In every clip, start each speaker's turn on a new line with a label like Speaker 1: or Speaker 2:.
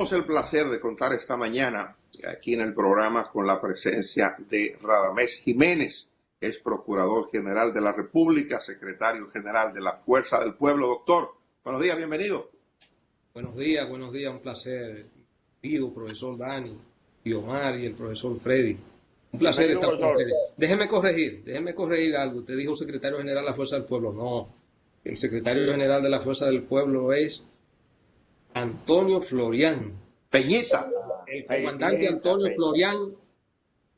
Speaker 1: Tenemos el placer de contar esta mañana aquí en el programa con la presencia de Radamés Jiménez, que es Procurador General de la República, Secretario General de la Fuerza del Pueblo. Doctor, buenos días, bienvenido.
Speaker 2: Buenos días, un placer. Pido, profesor Dani, y Omar y el profesor Freddy. Un placer estar con ustedes. Déjeme corregir algo. Usted dijo Secretario General de la Fuerza del Pueblo. No, el Secretario General de la Fuerza del Pueblo es Antonio Florián.
Speaker 1: Peñita.
Speaker 2: El comandante Antonio Florián,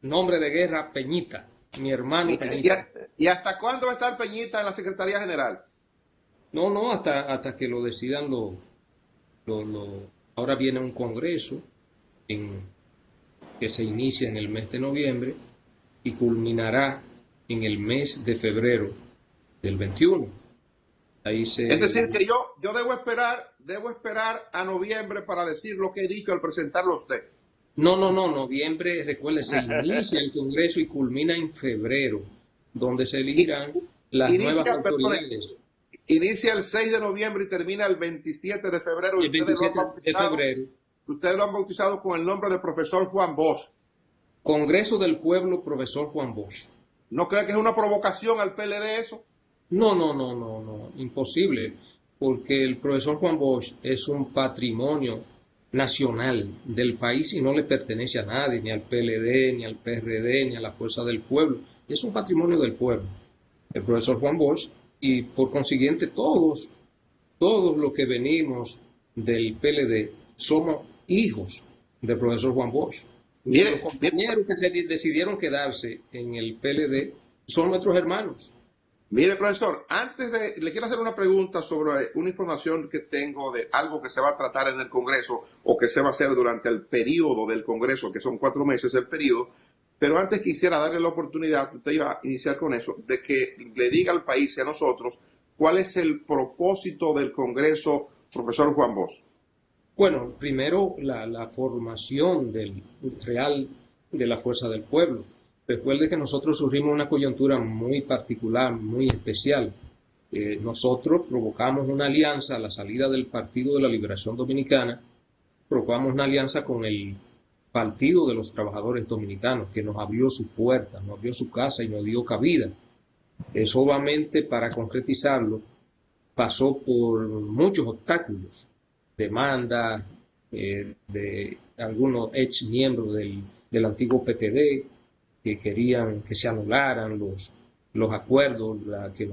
Speaker 2: nombre de guerra Peñita, mi hermano Peñita.
Speaker 1: ¿Y hasta cuándo va a estar Peñita en la Secretaría General?
Speaker 2: No, hasta que lo decidan ahora viene un congreso que se inicia en el mes de noviembre y culminará en el mes de febrero del 21. Es
Speaker 1: decir, que yo debo esperar a noviembre para decir lo que he dicho al presentarlo a usted.
Speaker 2: No, noviembre, recuerde, se inicia el Congreso y culmina en febrero, donde se elegirán las nuevas autoridades.
Speaker 1: Inicia el 6 de noviembre y termina el 27 de febrero.
Speaker 2: El 27 de febrero.
Speaker 1: Ustedes lo han bautizado con el nombre de profesor Juan Bosch.
Speaker 2: Congreso del Pueblo, profesor Juan Bosch.
Speaker 1: ¿No cree que es una provocación al PLD eso?
Speaker 2: No, imposible, porque el profesor Juan Bosch es un patrimonio nacional del país y no le pertenece a nadie, ni al PLD, ni al PRD, ni a la Fuerza del Pueblo. Es un patrimonio del pueblo, el profesor Juan Bosch, y por consiguiente todos los que venimos del PLD somos hijos del profesor Juan Bosch. Los compañeros que se decidieron quedarse en el PLD son nuestros hermanos.
Speaker 1: Mire, profesor, le quiero hacer una pregunta sobre una información que tengo de algo que se va a tratar en el Congreso o que se va a hacer durante el periodo del Congreso, que son 4 meses el periodo, pero antes quisiera darle la oportunidad, usted iba a iniciar con eso, de que le diga al país y a nosotros cuál es el propósito del Congreso, profesor Juan Bosch.
Speaker 2: Bueno, primero la formación real de la Fuerza del Pueblo. Recuerde que nosotros sufrimos una coyuntura muy particular, muy especial. Nosotros provocamos una alianza a la salida del Partido de la Liberación Dominicana, provocamos una alianza con el Partido de los Trabajadores Dominicanos, que nos abrió sus puertas, nos abrió su casa y nos dio cabida. Eso obviamente, para concretizarlo, pasó por muchos obstáculos, demandas de algunos ex miembros del antiguo PTD, que querían que se anularan los acuerdos a que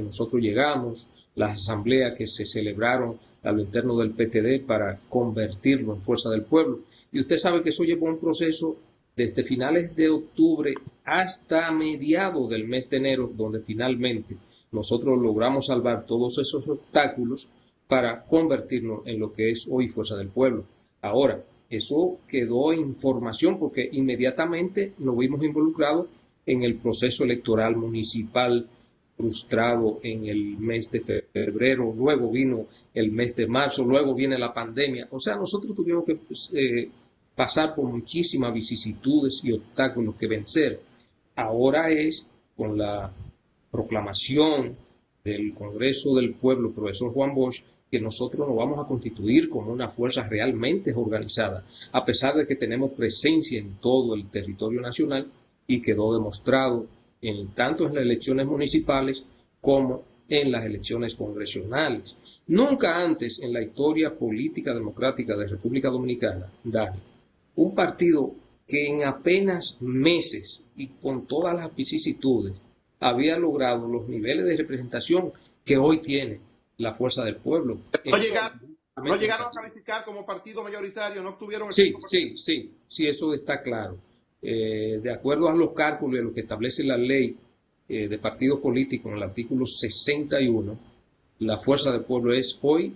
Speaker 2: nosotros llegamos, las asambleas que se celebraron a lo interno del PTD para convertirlo en Fuerza del Pueblo. Y usted sabe que eso llevó un proceso desde finales de octubre hasta mediados del mes de enero, donde finalmente nosotros logramos salvar todos esos obstáculos para convertirnos en lo que es hoy Fuerza del Pueblo. Ahora, eso quedó en formación porque inmediatamente nos vimos involucrados en el proceso electoral municipal frustrado en el mes de febrero, luego vino el mes de marzo, luego viene la pandemia. O sea, nosotros tuvimos que pasar por muchísimas vicisitudes y obstáculos que vencer. Ahora es con la proclamación del Congreso del Pueblo, profesor Juan Bosch, que nosotros nos vamos a constituir como una fuerza realmente organizada, a pesar de que tenemos presencia en todo el territorio nacional y quedó demostrado tanto en las elecciones municipales como en las elecciones congresionales. Nunca antes en la historia política democrática de República Dominicana, Dani, un partido que en apenas meses y con todas las vicisitudes había logrado los niveles de representación que hoy tiene la Fuerza del Pueblo.
Speaker 1: No llegaron a calificar como partido mayoritario, no obtuvieron el
Speaker 2: Sí, eso está claro. De acuerdo a los cálculos de lo que establece la ley de partidos políticos en el artículo 61, la Fuerza del Pueblo es hoy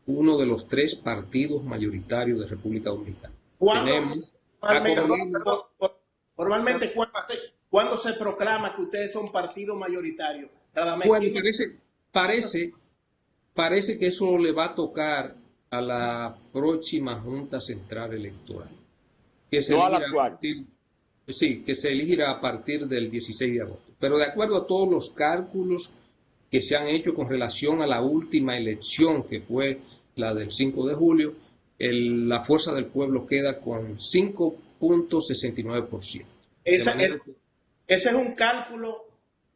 Speaker 2: uno de los 3 partidos mayoritarios de República Dominicana.
Speaker 3: Normalmente, ¿cuándo se proclama que ustedes son partido mayoritario?
Speaker 2: Bueno, parece que eso le va a tocar a la próxima Junta Central Electoral, que se elegirá a partir del 16 de agosto. Pero de acuerdo a todos los cálculos que se han hecho con relación a la última elección, que fue la del 5 de julio, la fuerza del pueblo queda con 5.69%.
Speaker 3: ¿Ese es un cálculo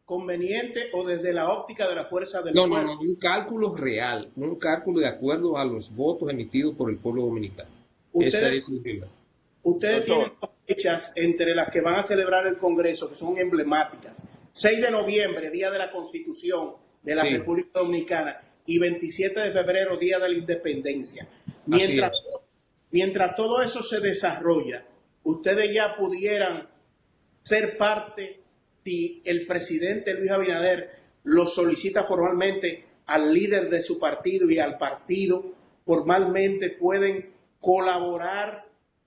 Speaker 3: conveniente o desde la óptica de la fuerza del pueblo?
Speaker 2: No, un cálculo real, un cálculo de acuerdo a los votos emitidos por el pueblo dominicano.
Speaker 3: Ustedes tienen fechas entre las que van a celebrar el Congreso que son emblemáticas. 6 de noviembre, Día de la Constitución de la República Dominicana, y 27 de febrero, Día de la Independencia. Mientras todo eso se desarrolla, ustedes ya pudieran ser parte, si el presidente Luis Abinader lo solicita formalmente al líder de su partido y al partido, formalmente pueden colaborar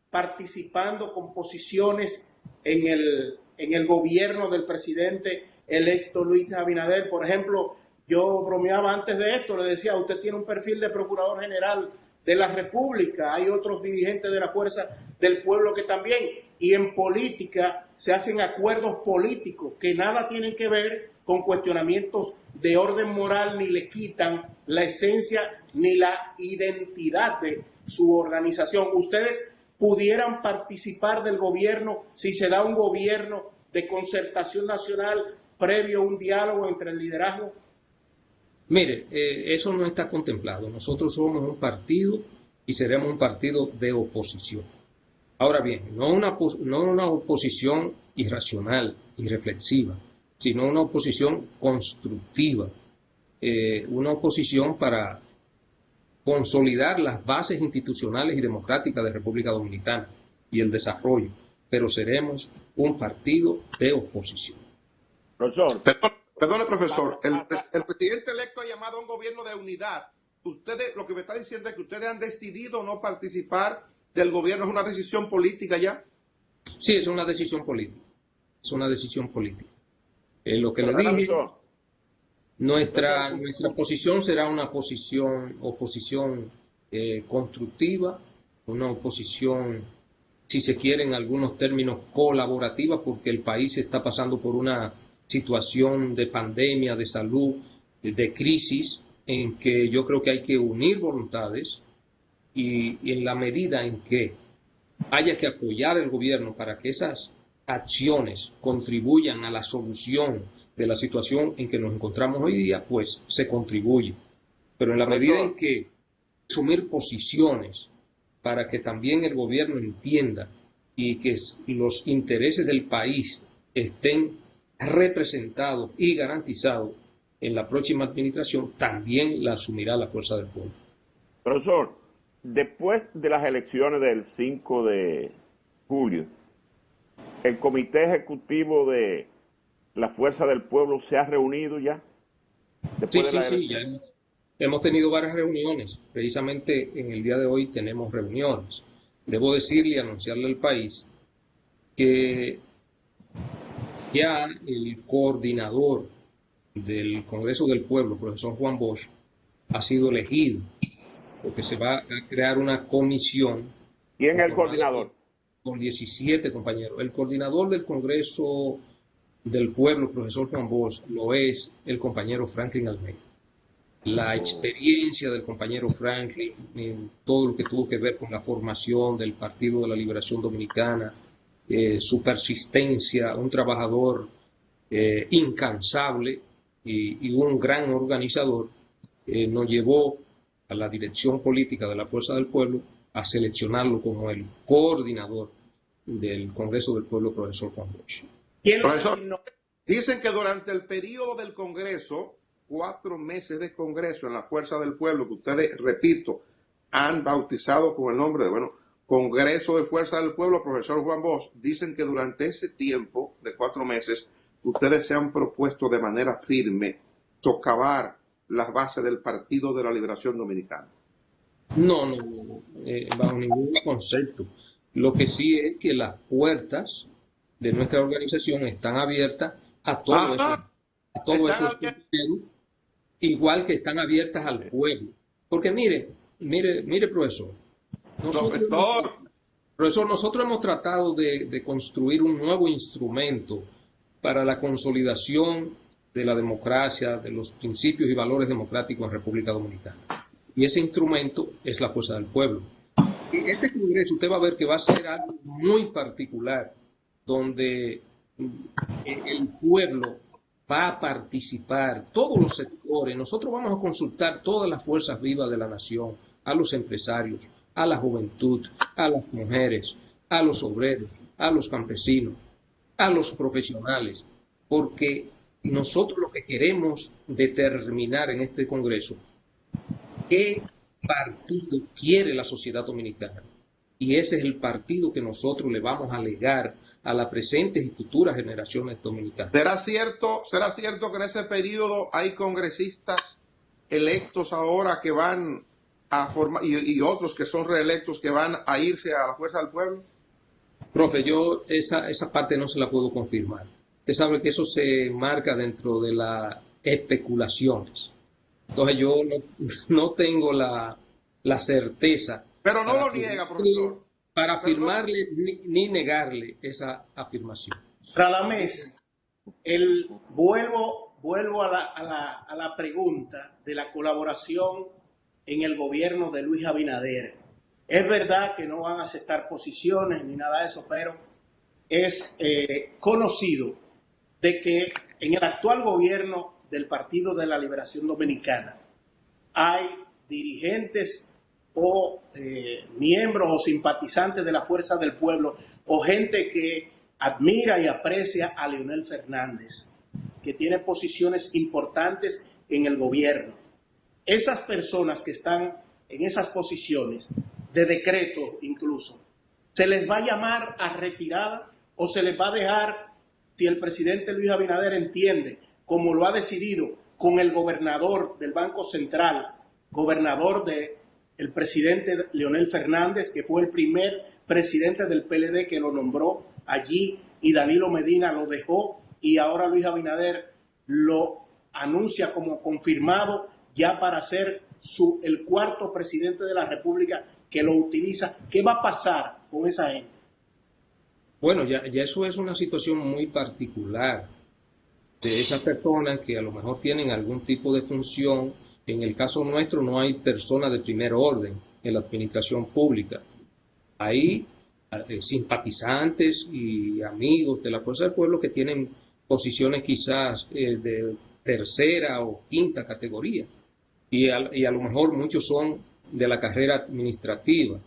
Speaker 3: participando con posiciones en el gobierno del presidente electo Luis Abinader. Por ejemplo, yo bromeaba antes de esto, le decía, usted tiene un perfil de Procurador General de la República, hay otros dirigentes de la Fuerza del Pueblo que también, y en política se hacen acuerdos políticos que nada tienen que ver con cuestionamientos de orden moral, ni le quitan la esencia ni la identidad de su organización. Ustedes pudieran participar del gobierno si se da un gobierno de concertación nacional previo a un diálogo entre el liderazgo.
Speaker 2: Mire, eso no está contemplado. Nosotros somos un partido y seremos un partido de oposición. Ahora bien, no una oposición irracional, irreflexiva, sino una oposición constructiva, una oposición para consolidar las bases institucionales y democráticas de República Dominicana y el desarrollo, pero seremos un partido de oposición.
Speaker 1: Profesor. Perdone, profesor, el presidente electo ha llamado a un gobierno de unidad. Ustedes, lo que me está diciendo es que ustedes han decidido no participar del gobierno. ¿Es una decisión política ya?
Speaker 2: Sí, es una decisión política. Es una decisión política. Lo que le dije, nuestra posición será una oposición constructiva, una oposición, si se quiere en algunos términos, colaborativa, porque el país está pasando por una situación de pandemia, de salud, de crisis, en que yo creo que hay que unir voluntades y en la medida en que haya que apoyar al gobierno para que esas acciones contribuyan a la solución de la situación en que nos encontramos hoy día, pues se contribuye. Pero en la medida en que asumir posiciones para que también el gobierno entienda y que los intereses del país estén representados y garantizados en la próxima administración, también la asumirá la fuerza del pueblo.
Speaker 4: Profesor, después de las elecciones del 5 de julio, ¿el Comité Ejecutivo de la Fuerza del Pueblo se ha reunido ya?
Speaker 2: Sí, ya hemos tenido varias reuniones. Precisamente en el día de hoy tenemos reuniones. Debo decirle y anunciarle al país que ya el coordinador del Congreso del Pueblo, profesor Juan Bosch, ha sido elegido, porque se va a crear una comisión.
Speaker 4: ¿Quién es el coordinador?
Speaker 2: Con 17 compañeros. El coordinador del Congreso del Pueblo, profesor Juan Bosch, lo es el compañero Franklin Almeida. La experiencia del compañero Franklin en todo lo que tuvo que ver con la formación del Partido de la Liberación Dominicana, su persistencia, un trabajador incansable y un gran organizador, nos llevó a la dirección política de la Fuerza del Pueblo a seleccionarlo como el coordinador del Congreso del Pueblo, profesor Juan Bosch.
Speaker 1: Profesor, dicen que durante el periodo del Congreso, 4 meses de Congreso en la Fuerza del Pueblo, que ustedes, repito, han bautizado con el nombre de, Congreso de Fuerza del Pueblo, profesor Juan Bosch, dicen que durante ese tiempo de 4 meses, ustedes se han propuesto de manera firme socavar las bases del Partido de la Liberación Dominicana.
Speaker 2: No, bajo ningún concepto. Lo que sí es que las puertas de nuestra organización están abiertas a todos esos compañeros, igual que están abiertas al pueblo. Porque mire, profesor, nosotros hemos tratado de construir un nuevo instrumento para la consolidación de la democracia, de los principios y valores democráticos en República Dominicana. Y ese instrumento es la Fuerza del Pueblo. Este Congreso usted va a ver que va a ser algo muy particular, donde el pueblo va a participar, todos los sectores. Nosotros vamos a consultar todas las fuerzas vivas de la nación, a los empresarios, a la juventud, a las mujeres, a los obreros, a los campesinos, a los profesionales, porque nosotros lo que queremos determinar en este Congreso, qué partido quiere la sociedad dominicana. Y ese es el partido que nosotros le vamos a legar a las presentes y futuras generaciones dominicanas.
Speaker 1: ¿Será cierto que en ese periodo hay congresistas electos ahora que van a formar, y otros que son reelectos que van a irse a la fuerza del pueblo?
Speaker 2: Profe, yo esa parte no se la puedo confirmar. Usted sabe que eso se marca dentro de las especulaciones. Entonces yo no tengo la certeza.
Speaker 1: Pero no lo niega, profesor.
Speaker 2: Para afirmarle ni negarle esa afirmación.
Speaker 3: Radamés, vuelvo a la pregunta de la colaboración en el gobierno de Luis Abinader. Es verdad que no van a aceptar posiciones ni nada de eso, pero es conocido de que en el actual gobierno del Partido de la Liberación Dominicana hay dirigentes o miembros o simpatizantes de la Fuerza del Pueblo o gente que admira y aprecia a Leonel Fernández, que tiene posiciones importantes en el gobierno. Esas personas que están en esas posiciones, de decreto incluso, ¿se les va a llamar a retirada o se les va a dejar, si el presidente Luis Abinader entiende, como lo ha decidido con el gobernador del Banco Central, gobernador del presidente Leonel Fernández, que fue el primer presidente del PLD que lo nombró allí, y Danilo Medina lo dejó, y ahora Luis Abinader lo anuncia como confirmado ya para ser el cuarto presidente de la República que lo utiliza? ¿Qué va a pasar con esa gente?
Speaker 2: Bueno, ya eso es una situación muy particular de esas personas que a lo mejor tienen algún tipo de función. En el caso nuestro no hay personas de primer orden en la administración pública. Hay simpatizantes y amigos de la Fuerza del Pueblo que tienen posiciones quizás de tercera o quinta categoría. Y a lo mejor muchos son de la carrera administrativa.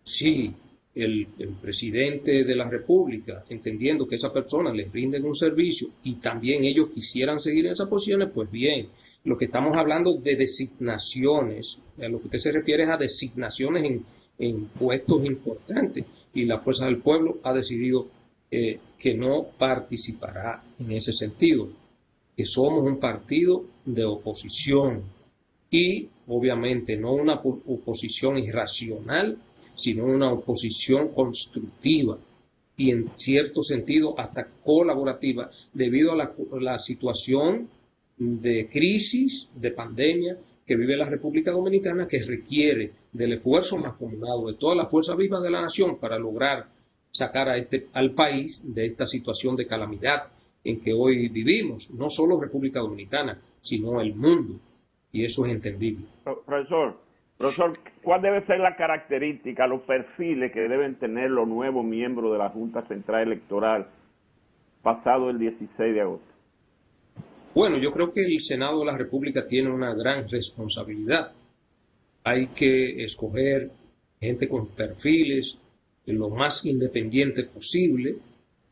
Speaker 2: Sí, el presidente de la República, entendiendo que esas personas les rinden un servicio y también ellos quisieran seguir en esas posiciones, pues bien. Lo que estamos hablando de designaciones, a lo que usted se refiere es a designaciones en puestos importantes, y la Fuerza del Pueblo ha decidido que no participará en ese sentido, que somos un partido de oposición y obviamente no una oposición irracional, sino una oposición constructiva y en cierto sentido hasta colaborativa debido a la situación de crisis, de pandemia que vive la República Dominicana, que requiere del esfuerzo mancomunado de todas las fuerzas vivas de la nación para lograr sacar al país de esta situación de calamidad en que hoy vivimos, no solo República Dominicana, sino el mundo, y eso es entendible.
Speaker 4: Profesor, ¿cuál debe ser la característica, los perfiles que deben tener los nuevos miembros de la Junta Central Electoral pasado el 16 de agosto?
Speaker 2: Bueno, yo creo que el Senado de la República tiene una gran responsabilidad. Hay que escoger gente con perfiles lo más independiente posible,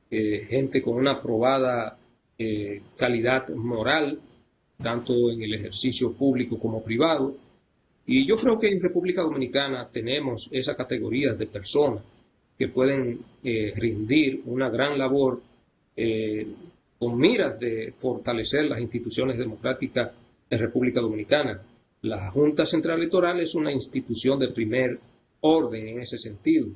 Speaker 2: gente con una probada calidad moral, tanto en el ejercicio público como privado. Y yo creo que en República Dominicana tenemos esa categoría de personas que pueden rendir una gran labor con miras de fortalecer las instituciones democráticas de República Dominicana. La Junta Central Electoral es una institución de primer orden en ese sentido.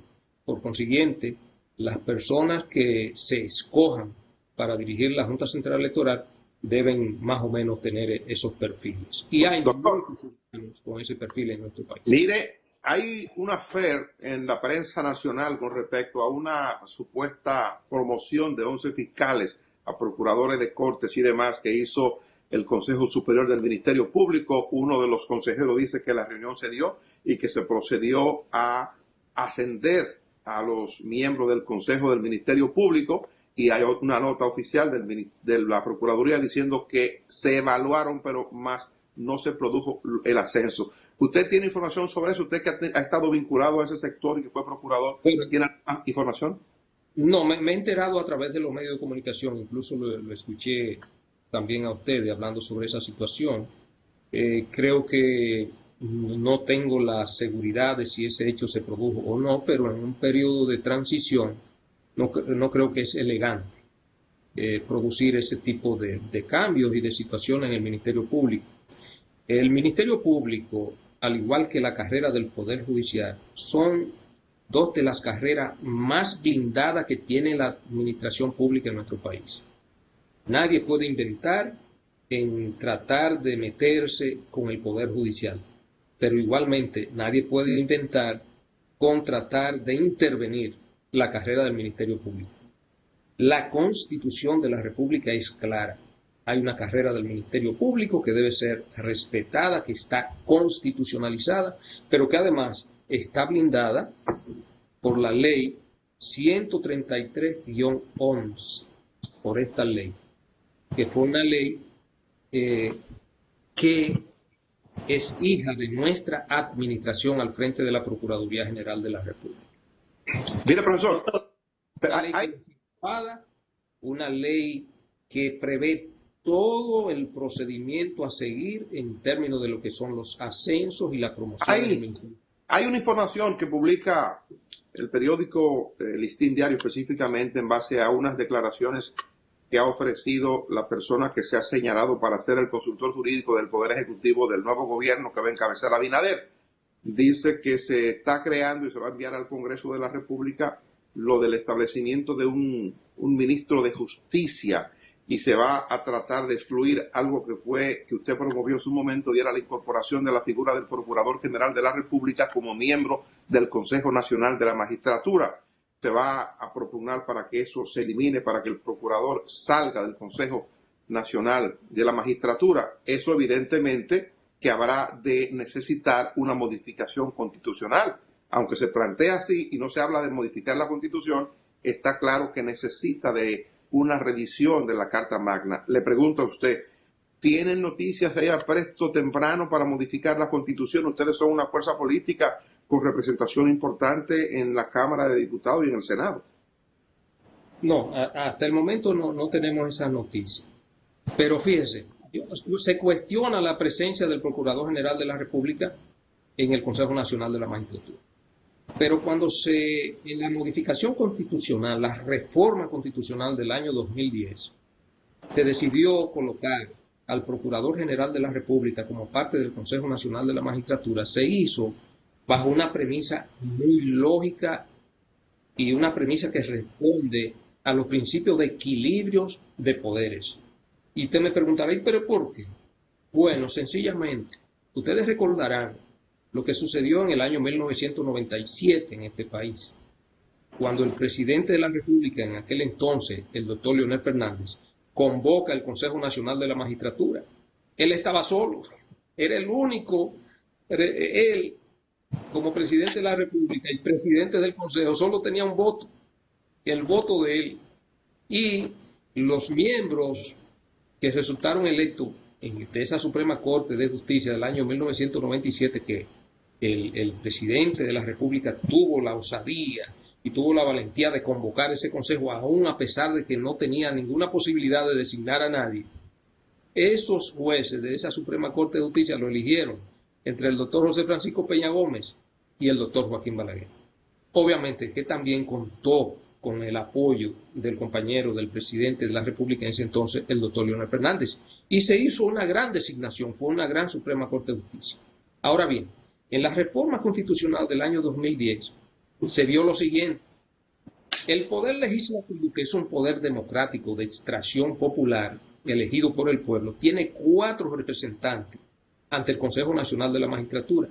Speaker 2: Por consiguiente, las personas que se escojan para dirigir la Junta Central Electoral deben más o menos tener esos perfiles. Y hay muchos con ese perfil en nuestro país.
Speaker 1: Mire, hay un affair en la prensa nacional con respecto a una supuesta promoción de 11 fiscales a procuradores de cortes y demás que hizo el Consejo Superior del Ministerio Público. Uno de los consejeros dice que la reunión se dio y que se procedió a ascender a los miembros del Consejo del Ministerio Público, y hay una nota oficial de la Procuraduría diciendo que se evaluaron, pero más no se produjo el ascenso. ¿Usted tiene información sobre eso? ¿Usted que ha estado vinculado a ese sector y que fue procurador, tiene información?
Speaker 2: No, me he enterado a través de los medios de comunicación, incluso lo escuché también a ustedes hablando sobre esa situación. Creo que no tengo la seguridad de si ese hecho se produjo o no, pero en un periodo de transición no creo que es elegante producir ese tipo de cambios y de situaciones en el Ministerio Público. El Ministerio Público, al igual que la carrera del Poder Judicial, son dos de las carreras más blindadas que tiene la administración pública en nuestro país. Nadie puede inventar en tratar de meterse con el Poder Judicial, pero igualmente nadie puede inventar con tratar de intervenir la carrera del Ministerio Público. La Constitución de la República es clara. Hay una carrera del Ministerio Público que debe ser respetada, que está constitucionalizada, pero que además está blindada por la ley 133-11, por esta ley, que fue una ley que es hija de nuestra administración al frente de la Procuraduría General de la República.
Speaker 1: Mire, profesor,
Speaker 2: una ley que prevé todo el procedimiento a seguir en términos de lo que son los ascensos y la promoción.
Speaker 1: Hay una información que publica el periódico Listín Diario, específicamente en base a unas declaraciones que ha ofrecido la persona que se ha señalado para ser el consultor jurídico del Poder Ejecutivo del nuevo gobierno que va a encabezar Abinader. Dice que se está creando y se va a enviar al Congreso de la República lo del establecimiento de un ministro de Justicia, y se va a tratar de excluir algo que usted promovió en su momento, y era la incorporación de la figura del Procurador General de la República como miembro del Consejo Nacional de la Magistratura. Se va a propugnar para que eso se elimine, para que el procurador salga del Consejo Nacional de la Magistratura. Eso evidentemente que habrá de necesitar una modificación constitucional. Aunque se plantea así y no se habla de modificar la Constitución, está claro que necesita de una revisión de la Carta Magna. Le pregunto a usted, ¿tienen noticias ahí a presto temprano para modificar la Constitución? Ustedes son una fuerza política con representación importante en la Cámara de Diputados y en el Senado.
Speaker 2: No, hasta el momento no tenemos esa noticia. Pero fíjese, se cuestiona la presencia del Procurador General de la República en el Consejo Nacional de la Magistratura. Pero cuando en la modificación constitucional, la reforma constitucional del año 2010, se decidió colocar al Procurador General de la República como parte del Consejo Nacional de la Magistratura, se hizo bajo una premisa muy lógica y una premisa que responde a los principios de equilibrios de poderes. Y usted me preguntará, ¿pero por qué? Bueno, sencillamente, ustedes recordarán lo que sucedió en el año 1997 en este país, cuando el presidente de la República en aquel entonces, el doctor Leonel Fernández, convoca el Consejo Nacional de la Magistratura. Él estaba solo, era el único, él como presidente de la República y presidente del Consejo solo tenía un voto, el voto de él, y los miembros que resultaron electos de esa Suprema Corte de Justicia del año 1997, que el presidente de la República tuvo la osadía y tuvo la valentía de convocar ese consejo, aún a pesar de que no tenía ninguna posibilidad de designar a nadie. Esos jueces de esa Suprema Corte de Justicia lo eligieron entre el doctor José Francisco Peña Gómez y el doctor Joaquín Balaguer. Obviamente que también contó con el apoyo del compañero del presidente de la República en ese entonces, el doctor Leonel Fernández. Y se hizo una gran designación, fue una gran Suprema Corte de Justicia. Ahora bien, en la reforma constitucional del año 2010 se vio lo siguiente. El poder legislativo, que es un poder democrático de extracción popular elegido por el pueblo, tiene 4 representantes ante el Consejo Nacional de la Magistratura.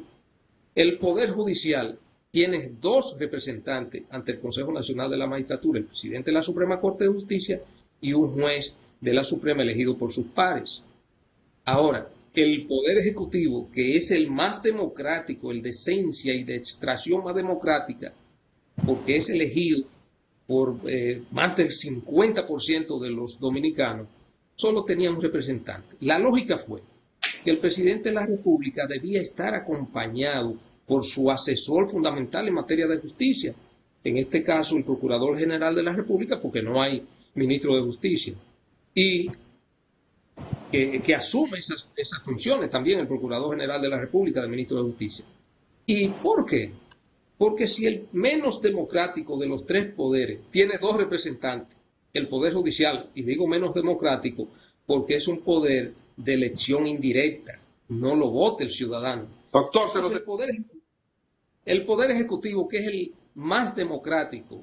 Speaker 2: El poder judicial tiene 2 representantes ante el Consejo Nacional de la Magistratura, el presidente de la Suprema Corte de Justicia y un juez de la Suprema elegido por sus pares. Ahora, el Poder Ejecutivo, que es el más democrático, el de esencia y de extracción más democrática, porque es elegido por más del 50% de los dominicanos, solo tenía un representante. La lógica fue que el presidente de la República debía estar acompañado por su asesor fundamental en materia de justicia, en este caso el Procurador General de la República, porque no hay ministro de Justicia, y que asume esas funciones también el Procurador General de la República, del ministro de Justicia. ¿Y por qué? Porque si el menos democrático de los tres poderes tiene dos representantes, el Poder Judicial, y digo menos democrático porque es un poder de elección indirecta, no lo vota el ciudadano.
Speaker 1: Doctor,
Speaker 2: Entonces, el poder Ejecutivo, que es el más democrático,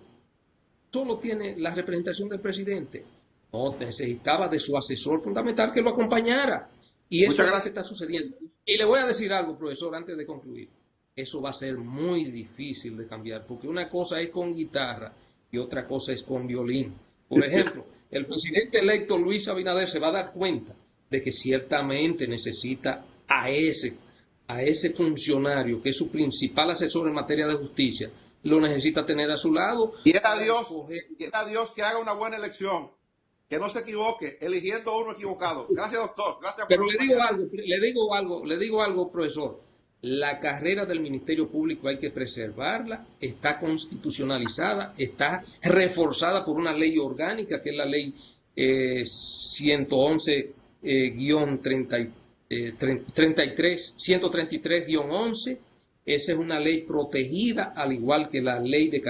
Speaker 2: solo tiene la representación del presidente. No, necesitaba de su asesor fundamental que lo acompañara. Y eso es lo que está sucediendo. Y le voy a decir algo, profesor, antes de concluir. Eso va a ser muy difícil de cambiar, porque una cosa es con guitarra y otra cosa es con violín. Por ejemplo, el presidente electo Luis Abinader se va a dar cuenta de que ciertamente necesita a ese funcionario, que es su principal asesor en materia de justicia, lo necesita tener a su lado.
Speaker 1: Quiera Dios que haga una buena elección, que no se equivoque, eligiendo a uno equivocado. Gracias, doctor. Gracias.
Speaker 2: Pero le digo algo, profesor. La carrera del Ministerio Público hay que preservarla, está constitucionalizada, está reforzada por una ley orgánica, que es la ley 133-11. Esa es una ley protegida, al igual que la ley de carrera.